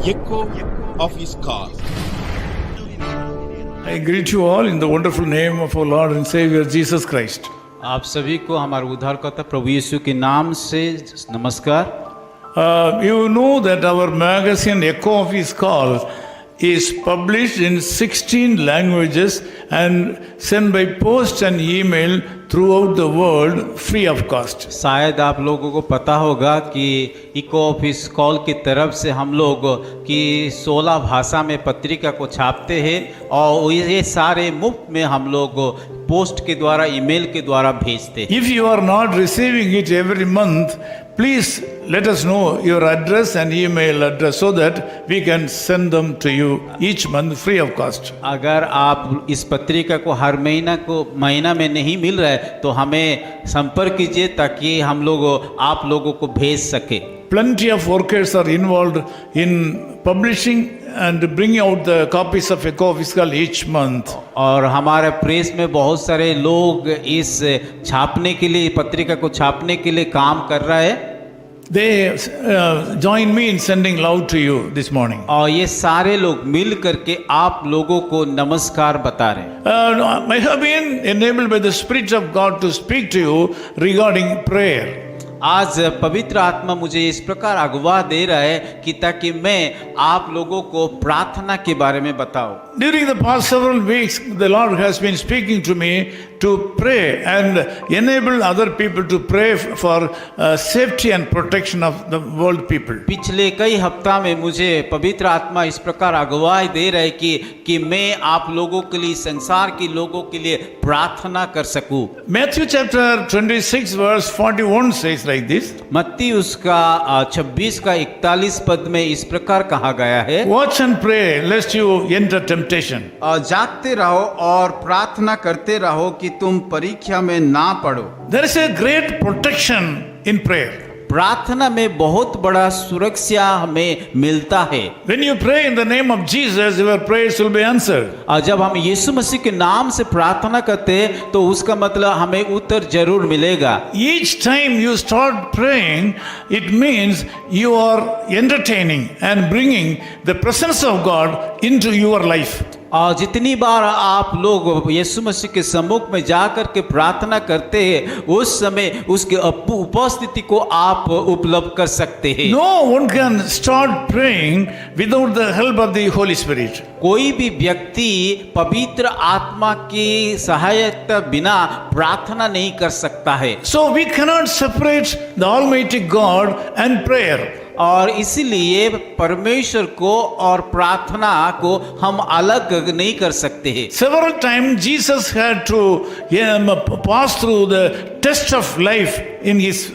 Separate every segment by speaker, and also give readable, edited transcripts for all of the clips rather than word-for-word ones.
Speaker 1: echo of his call.
Speaker 2: I greet you all in the wonderful name of our Lord and Savior Jesus Christ.
Speaker 3: आप सभी को हमारे उद्धारकर्ता प्रभु यीशु के नाम से नमस्कार।
Speaker 2: You know that our magazine Echo of His Call is published in 16 languages and sent by post and email throughout the world free of cost.
Speaker 3: शायद आप लोगों को पता होगा कि इको ऑफिस कॉल की तरफ से हम लोग की 16 भाषा में पत्रिका को छापते हैं और ये सारे मुफ्त में हम लोग पोस्ट के द्वारा ईमेल के द्वारा भेजते हैं।
Speaker 2: If you are not receiving it every month, please let us know your address and email address so that we can send them to you each month free of cost.
Speaker 3: अगर आप इस पत्रिका को हर महीना में नहीं मिल रहा है तो हमें संपर्क कीजिए ताकि हम लोग आप लोगों को भेज सके।
Speaker 2: Plenty of workers are involved in publishing and bringing out the copies of Echo of His Call each month.
Speaker 3: और हमारे प्रेस में बहुत सारे लोग इस छापने के लिए पत्रिका को छापने के लिए काम कर रहा है।
Speaker 2: They join me in sending love to you this morning.
Speaker 3: और ये सारे लोग मिल करके आप लोगों को नमस्कार बता रहे हैं।
Speaker 2: I have been enabled by the Spirit of God to speak to you regarding prayer.
Speaker 3: आज पवित्र आत्मा मुझे इस प्रकार अगुवा दे रहा है कि ताकि मैं आप लोगों को प्रार्थना के बारे में बताऊं।
Speaker 2: During the past several weeks, the Lord has been speaking to me to pray and enable other people to pray for safety and protection of the world people.
Speaker 3: पिछले कई हफ्ता में मुझे पवित्र आत्मा इस प्रकार अगुवाई दे रहा है कि मैं आप लोगों के लिए संसार के लोगों के लिए प्रार्थना कर सकूं।
Speaker 2: Matthew chapter 26 verse 41 says like this.
Speaker 3: मत्ती उसका 26 का 41 पद में इस प्रकार कहा गया है,
Speaker 2: Watch and pray lest you enter temptation.
Speaker 4: जागते रहो और प्रार्थना करते रहो कि तुम परीक्षा में ना पड़ो।
Speaker 2: There is a great protection in prayer.
Speaker 3: प्रार्थना में बहुत बड़ा सुरक्षा हमें मिलता है।
Speaker 2: When you pray in the name of Jesus, your prayers will be answered.
Speaker 3: और जब हम यीशु मसीह के नाम से प्रार्थना करते हैं तो उसका मतलब हमें उत्तर जरूर मिलेगा।
Speaker 2: Each time you start praying, it means you are entertaining and bringing the presence of God into your life.
Speaker 3: और जितनी बार आप लोग यीशु मसीह के सम्मुख में जाकर के प्रार्थना करते हैं उस समय उसके उपस्थिति को आप उपलब्ध कर सकते हैं।
Speaker 2: No one can start praying without the help of the Holy Spirit.
Speaker 3: कोई भी व्यक्ति पवित्र आत्मा की सहायता बिना प्रार्थना नहीं कर सकता है।
Speaker 2: So we cannot separate the Almighty God and prayer.
Speaker 3: और इसीलिए परमेश्वर को और प्रार्थना को हम अलग नहीं कर सकते हैं।
Speaker 2: Several times Jesus had to pass through the test of life in his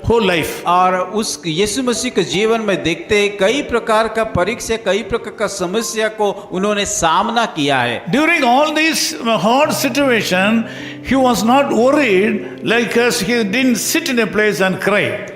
Speaker 2: whole life.
Speaker 3: और उस यीशु मसीह के जीवन में देखते हैं कई प्रकार का परीक्षा कई प्रकार का समस्या को उन्होंने सामना किया है।
Speaker 2: During all this hard situation, he was not worried like us. He didn't sit in a place and cry.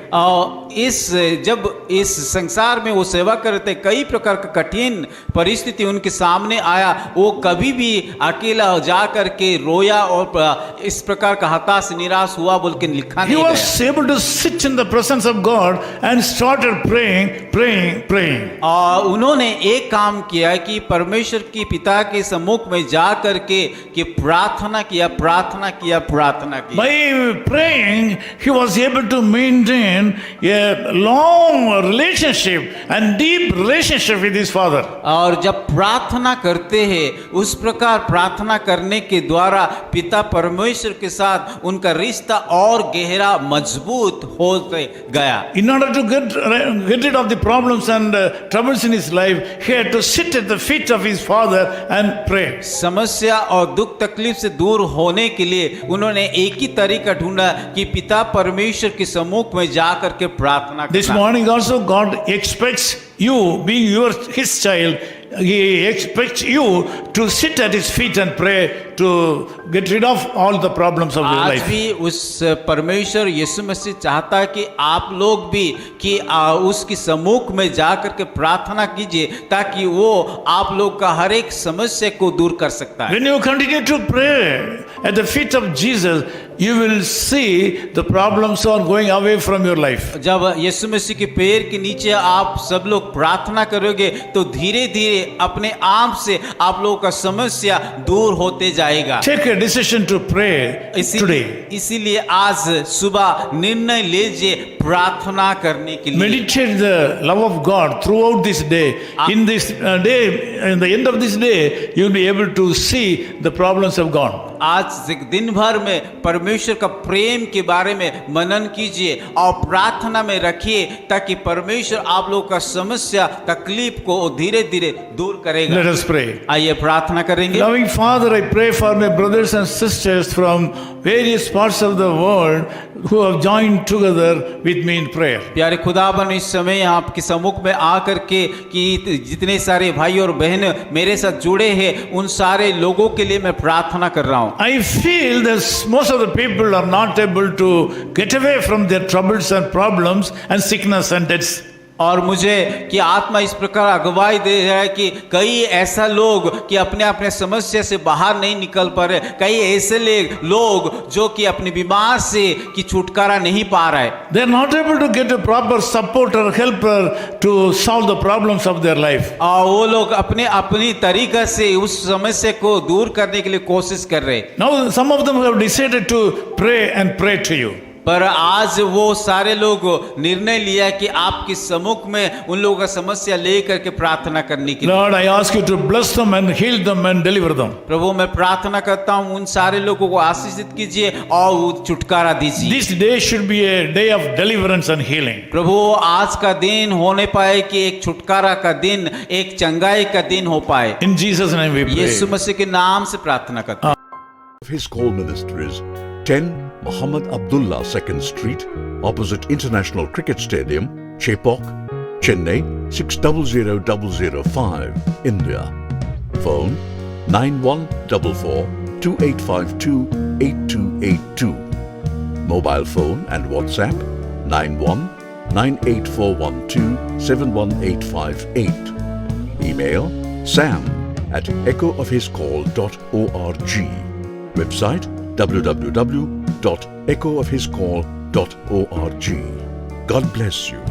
Speaker 3: जब इस संसार में वो सेवा करते कई प्रकार का कठिन परिस्थिति उनके सामने आया, वो कभी भी अकेला जा करके रोया और इस प्रकार का हताश निराश हुआ बोल के लिखा नहीं
Speaker 2: He
Speaker 3: गया।
Speaker 2: was able to sit in the presence of God and started praying.
Speaker 3: और उन्होंने एक काम किया कि परमेश्वर की पिता के सम्मुख में जा करके कि प्रार्थना किया।
Speaker 2: By praying, he was able to maintain a long relationship and deep relationship with his father.
Speaker 3: और जब प्रार्थना करते हैं उस प्रकार प्रार्थना करने के द्वारा पिता परमेश्वर के साथ उनका रिश्ता और गहरा मजबूत होते गया।
Speaker 2: In order to get rid of the problems and troubles in his life, he had to sit at the feet of his father and pray.
Speaker 3: समस्या और दुख तकलीफ से दूर होने के लिए उन्होंने एक ही तरीका ढूंढा कि पिता परमेश्वर के सम्मुख में जाकर के प्रार्थना करना।
Speaker 2: This morning also God expects you, being his child, he expects you to sit at his feet and pray to get rid of all the problems of your
Speaker 3: आज
Speaker 2: life.
Speaker 3: भी उस परमेश्वर यीशु मसीह चाहता है कि आप लोग भी कि उसकी सम्मुख में जा करके प्रार्थना कीजिए ताकि वो आप लोग का हर एक समस्या को दूर कर सकता है।
Speaker 2: When you continue to pray at the feet of Jesus, you will see the problems are going away from your life.
Speaker 3: जब यीशु मसीह के पैर के नीचे आप सब लोग प्रार्थना करोगे तो धीरे धीरे अपने आप से आप लोगों का समस्या दूर होते जाएगा।
Speaker 2: Take a decision to pray today.
Speaker 3: इसीलिए आज सुबह निर्णय लीजिए प्रार्थना करने के लिए।
Speaker 2: Meditate the love of God throughout this day. In this day, in the end of this day, you will be able to see the problems have gone.
Speaker 3: आज दिन भर में परमेश्वर का प्रेम के बारे में मनन कीजिए और प्रार्थना में रखिए ताकि परमेश्वर आप लोगों का समस्या तकलीफ को धीरे धीरे दूर करेगा।
Speaker 2: Let us pray.
Speaker 3: आइए प्रार्थना करेंगे।
Speaker 2: Loving Father, I pray for my brothers and sisters from various parts of the world who have joined together with me in prayer.
Speaker 3: प्यारे खुदाबंद, इस समय आपके सम्मुख में आकर के कि जितने सारे भाई और बहन मेरे साथ जुड़े हैं उन सारे लोगों के लिए मैं प्रार्थना कर रहा हूँ।
Speaker 2: I feel that most of the people are not able to get away from their troubles and problems and sickness and deaths.
Speaker 3: और मुझे कि आत्मा इस प्रकार अगुवाई दे रहा है कि कई ऐसा लोग कि अपने अपने समस्या से बाहर नहीं निकल पा रहे, कई ऐसे लोग जो कि अपने बीमार से कि छुटकारा नहीं पा रहे।
Speaker 2: They are not able to get a proper support or helper to solve the problems of their life.
Speaker 3: और वो लोग अपनी तरीका से उस समस्या को दूर करने के लिए कोशिश कर रहे।
Speaker 2: Now some of them have decided to pray and pray to you.
Speaker 3: पर आज वो सारे लोग निर्णय लिया कि आपके सम्मुख में उन लोगों का समस्या लेकर के प्रार्थना करने के लिए।
Speaker 2: Lord, I ask you to bless them and heal them and deliver them.
Speaker 3: प्रभु, मैं प्रार्थना करता हूँ उन सारे लोगों को आशीषित कीजिए और छुटकारा दीजिए।
Speaker 2: This day should be a day of deliverance and healing.
Speaker 3: प्रभु, आज का दिन होने पाए कि एक छुटकारा का दिन, एक चंगाई का दिन हो पाए।
Speaker 2: In Jesus' name we pray.
Speaker 3: यीशु मसीह के नाम से प्रार्थना करता हूँ।
Speaker 5: His call ministries 10 Muhammad Abdullah 2nd Street, opposite International Cricket Stadium, Chepauk, Chennai 600005, India. Phone 9144-2852-8282. Mobile phone and WhatsApp 91-98412-71858. Email sam@echoofhiscall.org. Website www.echoofhiscall.org. God bless you.